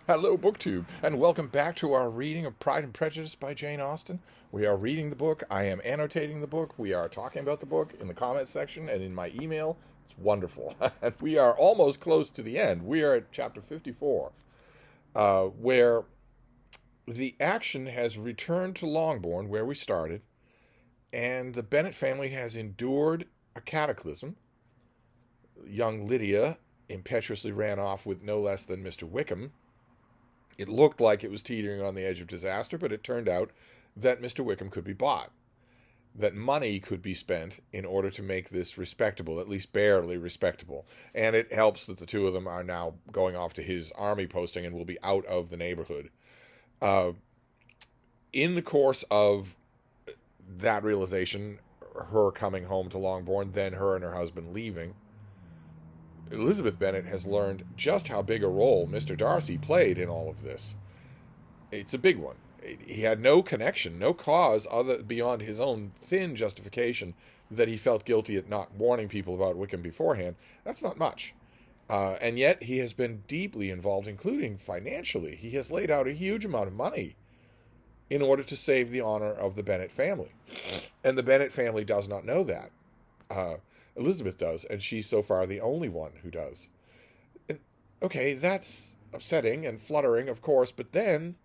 Hello, BookTube, and welcome back to our reading of Pride and Prejudice by Jane Austen. We are reading the book. I am annotating the book. We are talking about the book in the comments section and in my email. It's wonderful. And we are almost close to the end. We are at chapter 54, where the action has returned to Longbourn, where we started, and the Bennet family has endured a cataclysm. Young Lydia impetuously ran off with no less than Mr. Wickham. It looked like it was teetering on the edge of disaster, but it turned out that Mr. Wickham could be bought, that money could be spent in order to make this respectable, at least barely respectable. And it helps that the two of them are now going off to his army posting and will be out of the neighborhood. In the course of that realization, her coming home to Longbourn, then her and her husband leaving, Elizabeth Bennet has learned just how big a role Mr. Darcy played in all of this. It's a big one. He had no connection, no cause other beyond his own thin justification that he felt guilty at not warning people about Wickham beforehand. That's not much. And yet he has been deeply involved, including financially. He has laid out a huge amount of money in order to save the honor of the Bennet family. And the Bennet family does not know that. Elizabeth does, and she's so far the only one who does. And, okay, that's upsetting and fluttering, of course, but then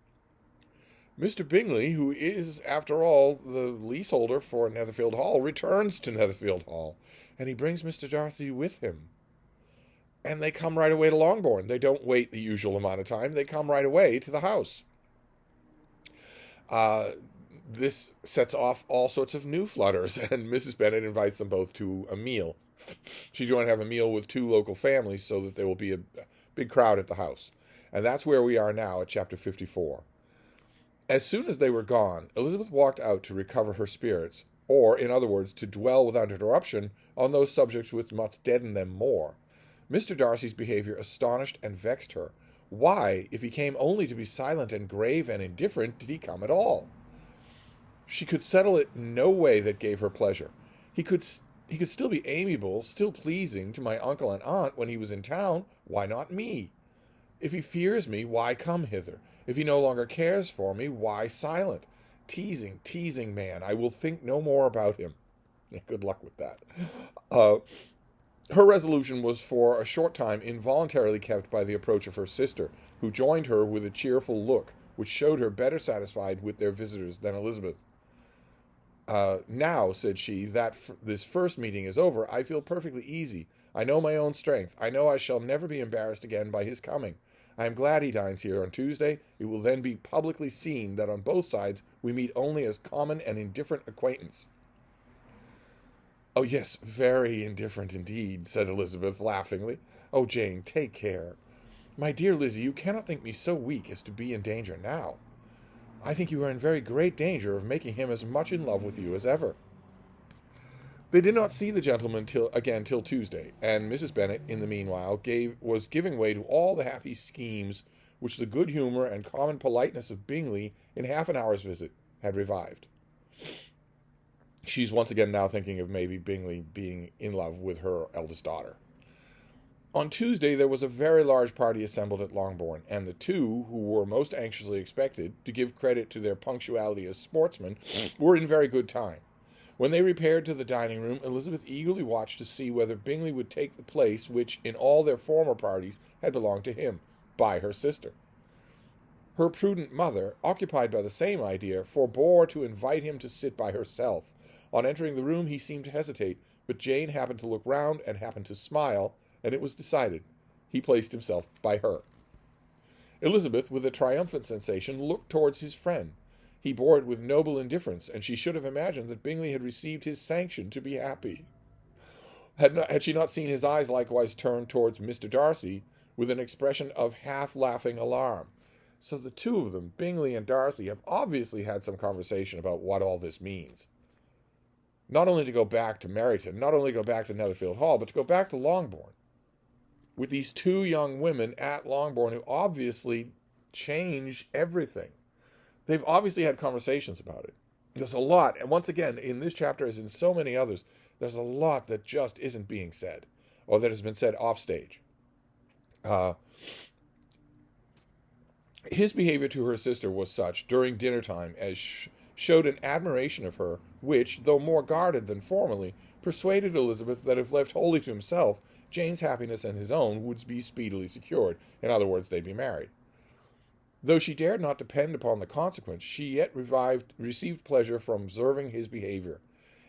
Mr. Bingley, who is, after all, the leaseholder for Netherfield Hall, returns to Netherfield Hall, and he brings Mr. Darcy with him. And they come right away to Longbourn. They don't wait the usual amount of time. They come right away to the house. This sets off all sorts of new flutters, and Mrs. Bennet invites them both to a meal. She's going to have a meal with two local families so that there will be a big crowd at the house. And that's where we are now at chapter 54. As soon as they were gone, Elizabeth walked out to recover her spirits, or, in other words, to dwell without interruption on those subjects which must deaden them more. Mr. Darcy's behavior astonished and vexed her. Why, if he came only to be silent and grave and indifferent, did he come at all? She could settle it in no way that gave her pleasure. He could still be amiable, still pleasing to my uncle and aunt when he was in town. Why not me? If he fears me, why come hither? If he no longer cares for me, why silent? Teasing man. I will think no more about him. Good luck with that. Her resolution was for a short time involuntarily kept by the approach of her sister, who joined her with a cheerful look, which showed her better satisfied with their visitors than Elizabeth. Now, said she, that this first meeting is over, I feel perfectly easy. I know my own strength. I know I shall never be embarrassed again by his coming. I am glad he dines here on Tuesday. It will then be publicly seen that on both sides we meet only as common and indifferent acquaintance. Oh, yes, very indifferent indeed, said Elizabeth, laughingly. Oh, Jane, take care. My dear Lizzie, you cannot think me so weak as to be in danger now. I think you are in very great danger of making him as much in love with you as ever. They did not see the gentleman till Tuesday, and Mrs. Bennet, in the meanwhile, was giving way to all the happy schemes which the good humour and common politeness of Bingley, in half an hour's visit, had revived. She's once again now thinking of maybe Bingley being in love with her eldest daughter. On Tuesday there was a very large party assembled at Longbourn, and the two who were most anxiously expected, to give credit to their punctuality as sportsmen, were in very good time. When they repaired to the dining-room, Elizabeth eagerly watched to see whether Bingley would take the place which, in all their former parties, had belonged to him, by her sister. Her prudent mother, occupied by the same idea, forbore to invite him to sit by herself. On entering the room he seemed to hesitate, but Jane happened to look round and happened to smile, and it was decided. He placed himself by her. Elizabeth, with a triumphant sensation, looked towards his friend. He bore it with noble indifference, and she should have imagined that Bingley had received his sanction to be happy. Had she not seen his eyes likewise turned towards Mr. Darcy, with an expression of half-laughing alarm. So the two of them, Bingley and Darcy, have obviously had some conversation about what all this means. Not only to go back to Meryton, not only to go back to Netherfield Hall, but to go back to Longbourn, with these two young women at Longbourn who obviously change everything. They've obviously had conversations about it. There's a lot, and once again, in this chapter as in so many others, there's a lot that just isn't being said, or that has been said off stage. His behavior to her sister was such during dinner time as showed an admiration of her, which, though more guarded than formerly, persuaded Elizabeth that if left wholly to himself, Jane's happiness and his own would be speedily secured. In other words, they'd be married. Though she dared not depend upon the consequence, she yet received pleasure from observing his behavior.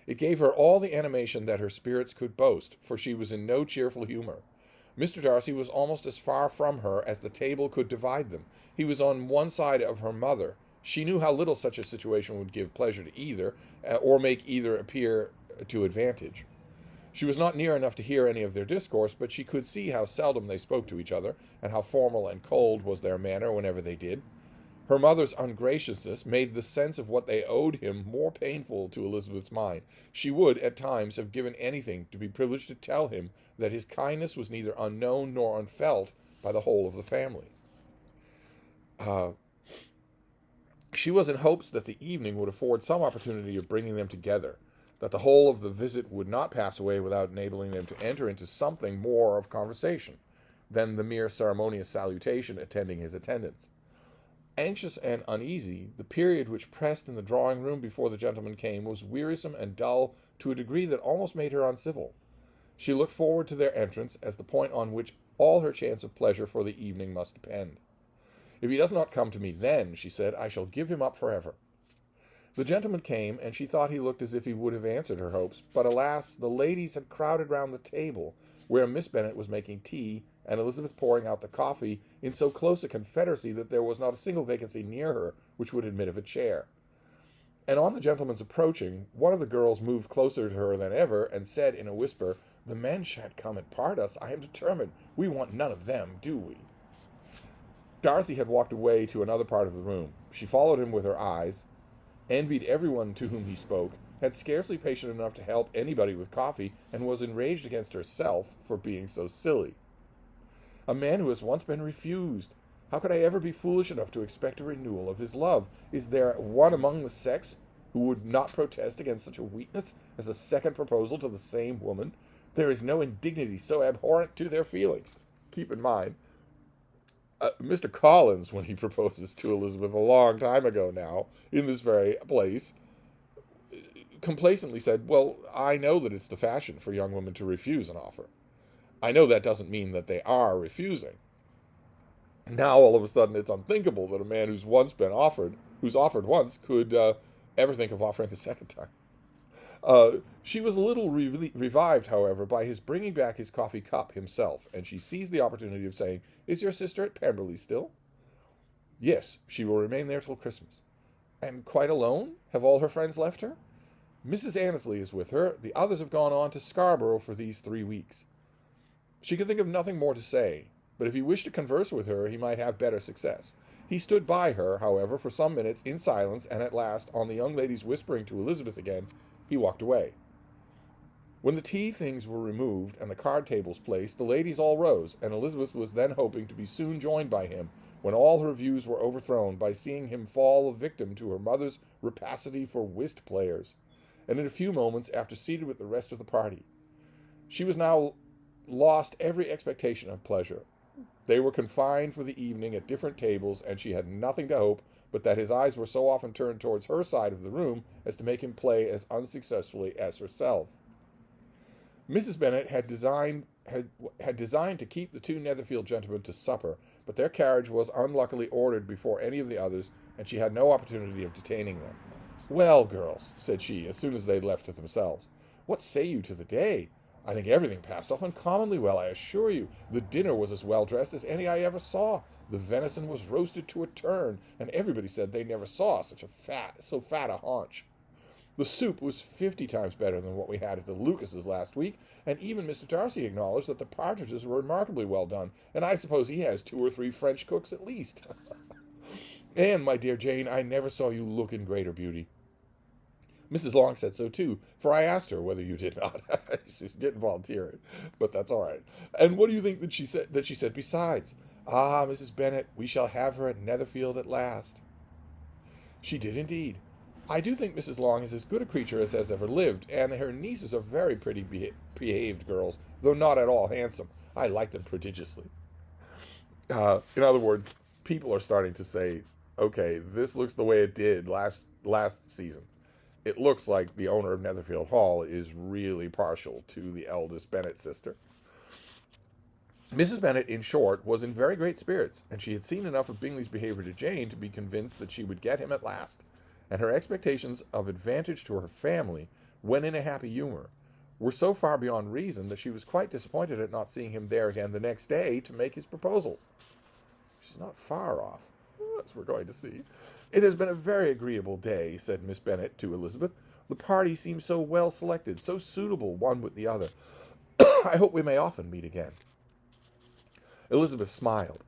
It gave her all the animation that her spirits could boast, for she was in no cheerful humor. Mr. Darcy was almost as far from her as the table could divide them. He was on one side of her mother. She knew how little such a situation would give pleasure to either, or make either appear to advantage. She was not near enough to hear any of their discourse, but she could see how seldom they spoke to each other, and how formal and cold was their manner whenever they did. Her mother's ungraciousness made the sense of what they owed him more painful to Elizabeth's mind. She would, at times, have given anything to be privileged to tell him that his kindness was neither unknown nor unfelt by the whole of the family. She was in hopes that the evening would afford some opportunity of bringing them together, that the whole of the visit would not pass away without enabling them to enter into something more of conversation than the mere ceremonious salutation attending his attendance. Anxious and uneasy, the period which pressed in the drawing-room before the gentlemen came was wearisome and dull to a degree that almost made her uncivil. She looked forward to their entrance as the point on which all her chance of pleasure for the evening must depend. "If he does not come to me then," she said, "I shall give him up forever." The gentleman came, and she thought he looked as if he would have answered her hopes, but alas, the ladies had crowded round the table, where Miss Bennet was making tea, and Elizabeth pouring out the coffee, in so close a confederacy that there was not a single vacancy near her which would admit of a chair. And on the gentleman's approaching, one of the girls moved closer to her than ever, and said in a whisper, "The men shan't come and part us, I am determined. We want none of them, do we?" Darcy had walked away to another part of the room. She followed him with her eyes, envied everyone to whom he spoke, had scarcely patience enough to help anybody with coffee, and was enraged against herself for being so silly. A man who has once been refused. How could I ever be foolish enough to expect a renewal of his love? Is there one among the sex who would not protest against such a weakness as a second proposal to the same woman? There is no indignity so abhorrent to their feelings. Keep in mind, Mr. Collins, when he proposes to Elizabeth a long time ago now, in this very place, complacently said, "Well, I know that it's the fashion for young women to refuse an offer. I know that doesn't mean that they are refusing." Now, all of a sudden, it's unthinkable that a man who's offered once, could ever think of offering a second time. She was a little revived, however, by his bringing back his coffee cup himself, and she seized the opportunity of saying, "Is your sister at Pemberley still?" "Yes, she will remain there till Christmas." "And quite alone? Have all her friends left her?" "Mrs. Annesley is with her. The others have gone on to Scarborough for these 3 weeks." She could think of nothing more to say, but if he wished to converse with her, he might have better success. He stood by her, however, for some minutes in silence, and at last, on the young lady's whispering to Elizabeth again, he walked away. When the tea things were removed and the card tables placed, the ladies all rose, and Elizabeth was then hoping to be soon joined by him, when all her views were overthrown by seeing him fall a victim to her mother's rapacity for whist players, and in a few moments after seated with the rest of the party. She was now lost every expectation of pleasure. They were confined for the evening at different tables, and she had nothing to hope but that his eyes were so often turned towards her side of the room as to make him play as unsuccessfully as herself. Mrs. Bennet had designed to keep the 2 Netherfield gentlemen to supper, but their carriage was unluckily ordered before any of the others, and she had no opportunity of detaining them. "Well, girls," said she, as soon as they left to themselves, "what say you to the day? I think everything passed off uncommonly well, I assure you. The dinner was as well dressed as any I ever saw. The venison was roasted to a turn, and everybody said they never saw so fat a haunch. The soup was 50 times better than what we had at the Lucases last week, and even Mr. Darcy acknowledged that the partridges were remarkably well done, and I suppose he has 2 or 3 French cooks at least. And, my dear Jane, I never saw you look in greater beauty. Mrs. Long said so too, for I asked her whether you did not." She didn't volunteer it, but that's all right. "And what do you think that she said besides? Ah, Mrs. Bennet, we shall have her at Netherfield at last." "She did indeed. I do think Mrs. Long is as good a creature as has ever lived, and her nieces are very pretty behaved girls, though not at all handsome. I like them prodigiously." In other words, people are starting to say, okay, this looks the way it did last season. It looks like the owner of Netherfield Hall is really partial to the eldest Bennet sister. Mrs. Bennet, in short, was in very great spirits, and she had seen enough of Bingley's behavior to Jane to be convinced that she would get him at last, and her expectations of advantage to her family, when in a happy humor, were so far beyond reason that she was quite disappointed at not seeing him there again the next day to make his proposals. She's not far off, as we're going to see. It has been a very agreeable day, said Miss Bennet to Elizabeth. The party seems so well selected, so suitable one with the other. I hope we may often meet again. Elizabeth smiled.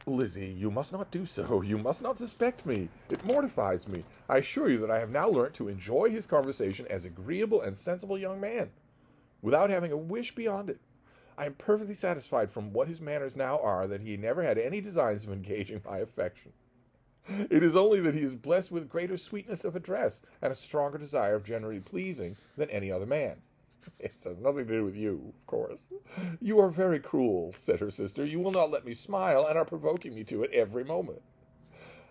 Lizzie, you must not do so. You must not suspect me. It mortifies me. I assure you that I have now learnt to enjoy his conversation as agreeable and sensible young man, without having a wish beyond it. I am perfectly satisfied from what his manners now are that he never had any designs of engaging my affection. It is only that he is blessed with greater sweetness of address and a stronger desire of generally pleasing than any other man. It has nothing to do with you, of course. You are very cruel, said her sister. You will not let me smile, and are provoking me to it every moment.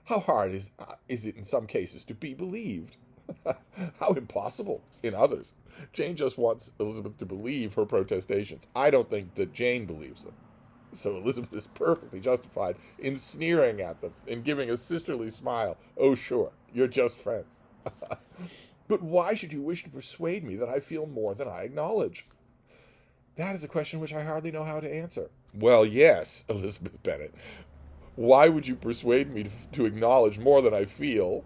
How hard is it in some cases to be believed? How impossible in others. Jane just wants Elizabeth to believe her protestations. I don't think that Jane believes them. So Elizabeth is perfectly justified in sneering at them, in giving a sisterly smile. Oh, sure, you're just friends. But why should you wish to persuade me that I feel more than I acknowledge? That is a question which I hardly know how to answer. Well, yes, Elizabeth Bennet. Why would you persuade me to acknowledge more than I feel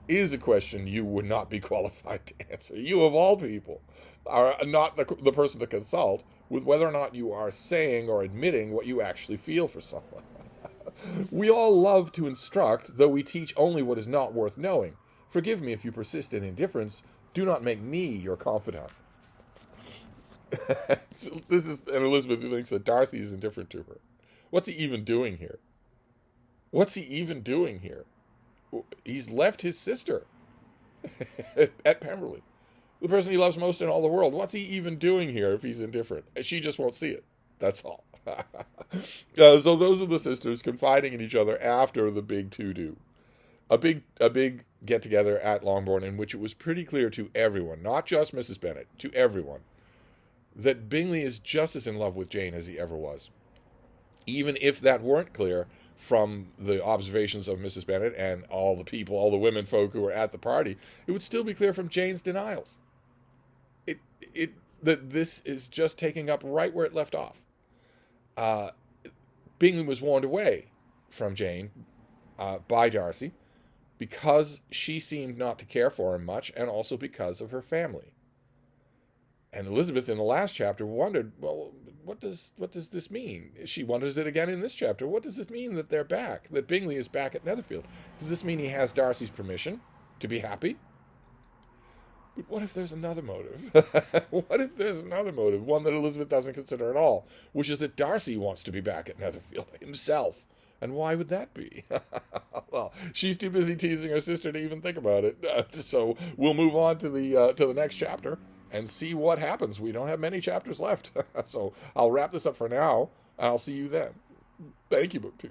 is a question you would not be qualified to answer. You, of all people, are not the person to consult with whether or not you are saying or admitting what you actually feel for someone. We all love to instruct, though we teach only what is not worth knowing. Forgive me if you persist in indifference. Do not make me your confidant. So this is, and Elizabeth thinks that Darcy is indifferent to her. What's he even doing here? What's he even doing here? He's left his sister at Pemberley, the person he loves most in all the world. What's he even doing here if he's indifferent? She just won't see it. That's all. So those are the sisters confiding in each other after the big to-do. A big get-together at Longbourn in which it was pretty clear to everyone, not just Mrs. Bennet, to everyone, that Bingley is just as in love with Jane as he ever was. Even if that weren't clear from the observations of Mrs. Bennet and all the people, all the women folk who were at the party, it would still be clear from Jane's denials. That this is just taking up right where it left off. Bingley was warned away from Jane by Darcy because she seemed not to care for him much, and also because of her family. And Elizabeth, in the last chapter, wondered, well, what does this mean? She wonders it again in this chapter. What does this mean that they're back, that Bingley is back at Netherfield? Does this mean he has Darcy's permission to be happy? But what if there's another motive? What if there's another motive, one that Elizabeth doesn't consider at all, which is that Darcy wants to be back at Netherfield himself? And why would that be? Well, she's too busy teasing her sister to even think about it. So we'll move on to the next chapter and see what happens. We don't have many chapters left. So I'll wrap this up for now, and I'll see you then. Thank you, BookTube.